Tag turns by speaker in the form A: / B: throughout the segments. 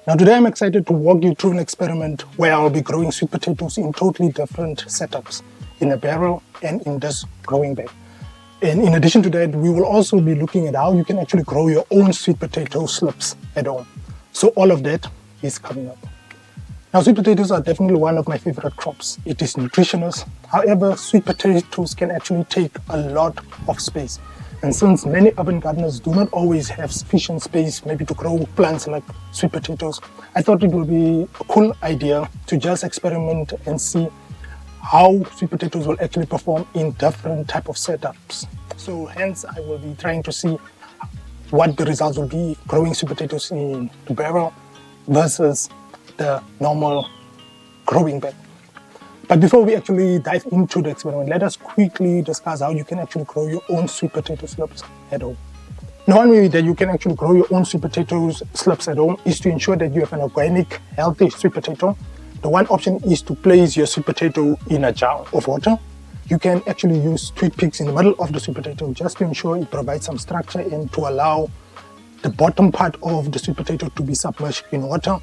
A: Now today I'm excited to walk you through an experiment where I'll be growing sweet potatoes in totally different setups, in a barrel and in this growing bag. And in addition to that, we will also be looking at how you can actually grow your own sweet potato slips at home. So all of that is coming up. Now sweet potatoes are definitely one of my favorite crops. It is nutritious. However, sweet potatoes can actually take a lot of space. And since many urban gardeners do not always have sufficient space maybe to grow plants like sweet potatoes, I thought it would be a cool idea to just experiment and see how sweet potatoes will actually perform in different type of setups. So hence I will be trying to see what the results will be growing sweet potatoes in the barrel versus the normal growing bag. But before we actually dive into the experiment, let us quickly discuss how you can actually grow your own sweet potato slips at home. Now, one way that you can actually grow your own sweet potato slips at home is to ensure that you have an organic, healthy sweet potato. The one option is to place your sweet potato in a jar of water. You can actually use toothpicks in the middle of the sweet potato just to ensure it provides some structure and to allow the bottom part of the sweet potato to be submerged in water.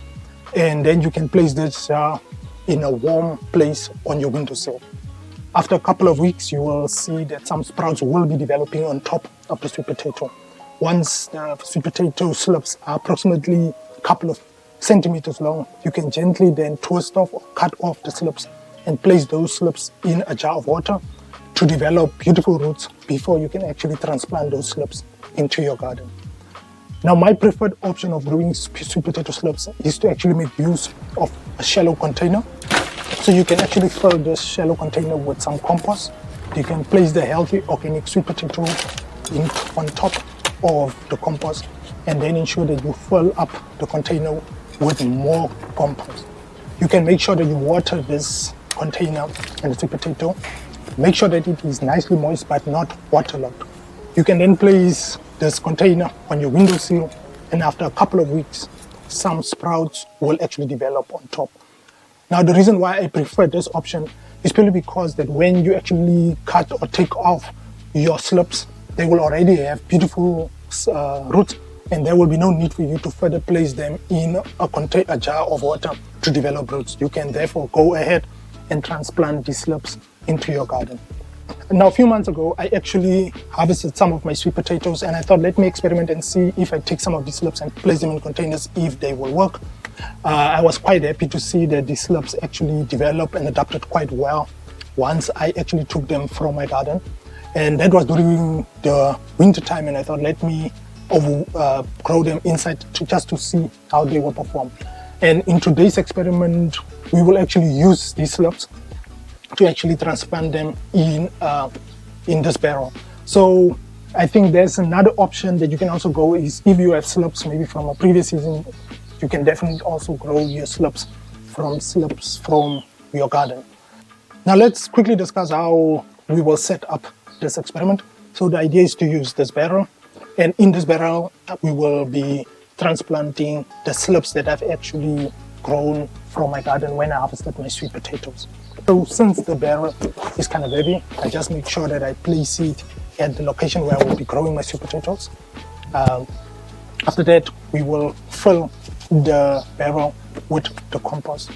A: And then you can place this jar in a warm place on your windowsill. After a couple of weeks, you will see that some sprouts will be developing on top of the sweet potato. Once the sweet potato slips are approximately a couple of centimeters long, you can gently then twist off or cut off the slips and place those slips in a jar of water to develop beautiful roots before you can actually transplant those slips into your garden. Now, my preferred option of growing sweet potato slips is to actually make use of a shallow container. So you can actually fill this shallow container with some compost. You can place the healthy organic sweet potato on top of the compost and then ensure that you fill up the container with more compost. You can make sure that you water this container and the sweet potato. Make sure that it is nicely moist but not waterlogged. You can then place this container on your windowsill, and after a couple of weeks, some sprouts will actually develop on top. Now, the reason why I prefer this option is purely because that when you actually cut or take off your slips, they will already have beautiful roots, and there will be no need for you to further place them in a jar of water to develop roots. You can therefore go ahead and transplant these slips into your garden. Now, a few months ago, I actually harvested some of my sweet potatoes, and I thought, let me experiment and see if I take some of these slips and place them in containers, if they will work. I was quite happy to see that these slips actually developed and adapted quite well once I actually took them from my garden. And that was during the winter time, and I thought, let me grow them inside just to see how they will perform. And in today's experiment, we will actually use these slips to actually transplant them in this barrel. So I think there's another option that you can also go is if you have slips maybe from a previous season, you can definitely also grow your slips from your garden. Now let's quickly discuss how we will set up this experiment. So the idea is to use this barrel, and in this barrel we will be transplanting the slips that I've actually grown from my garden when I harvested my sweet potatoes. So since the barrel is kind of heavy, I just make sure that I place it at the location where I will be growing my sweet potatoes. After that, we will fill the barrel with the compost.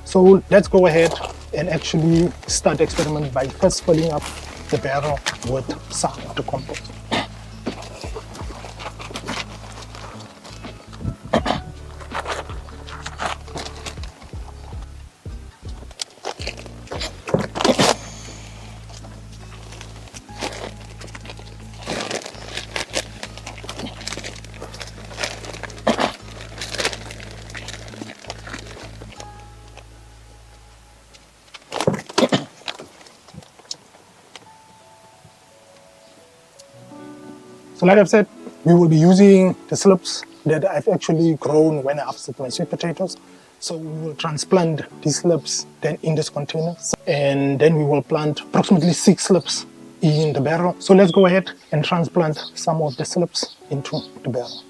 A: So let's go ahead and actually start the experiment by first filling up the barrel with some of the compost. So like I've said, we will be using the slips that I've actually grown when I harvested my sweet potatoes. So we will transplant these slips then in this container, and then we will plant approximately 6 slips in the barrel. So let's go ahead and transplant some of the slips into the barrel.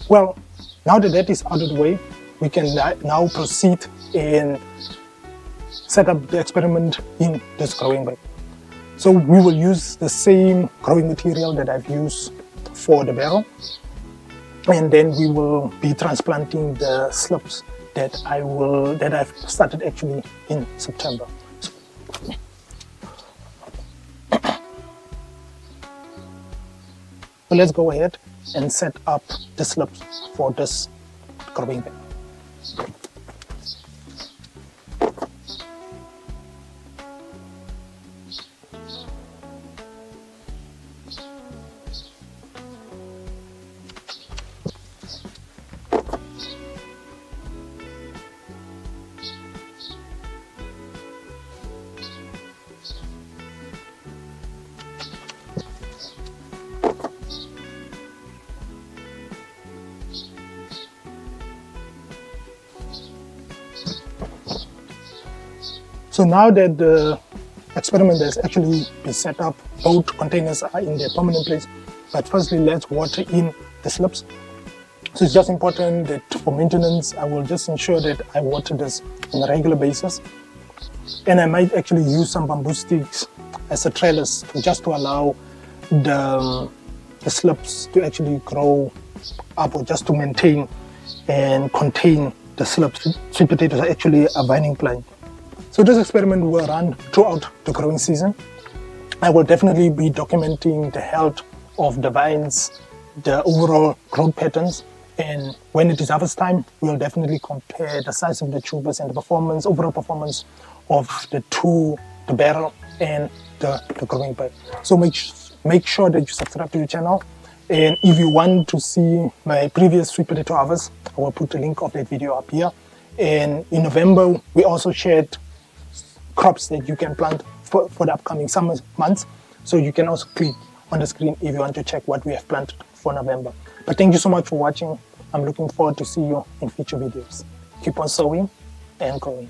A: Well, now that that is out of the way, we can now proceed and set up the experiment in this growing bag. So we will use the same growing material that I've used for the barrel, and then we will be transplanting the slips that I've started actually in September. So let's go ahead and set up the slips for this growing bag. So now that the experiment has actually been set up, both containers are in their permanent place, but firstly let's water in the slips. So it's just important that for maintenance, I will just ensure that I water this on a regular basis. And I might actually use some bamboo sticks as a trellis just to allow the slips to actually grow up, or just to maintain and contain the slips. Sweet potatoes are actually a vining plant. So this experiment will run throughout the growing season. I will definitely be documenting the health of the vines, the overall growth patterns, and when it is harvest time, we'll definitely compare the size of the tubers and the performance, overall performance of the barrel and the growing bag. So make sure that you subscribe to the channel. And if you want to see my previous sweet potato harvest, I will put the link of that video up here. And in November, we also shared crops that you can plant for the upcoming summer months. So you can also click on the screen if you want to check what we have planted for November. But thank you so much for watching. I'm looking forward to see you in future videos. Keep on sowing and growing.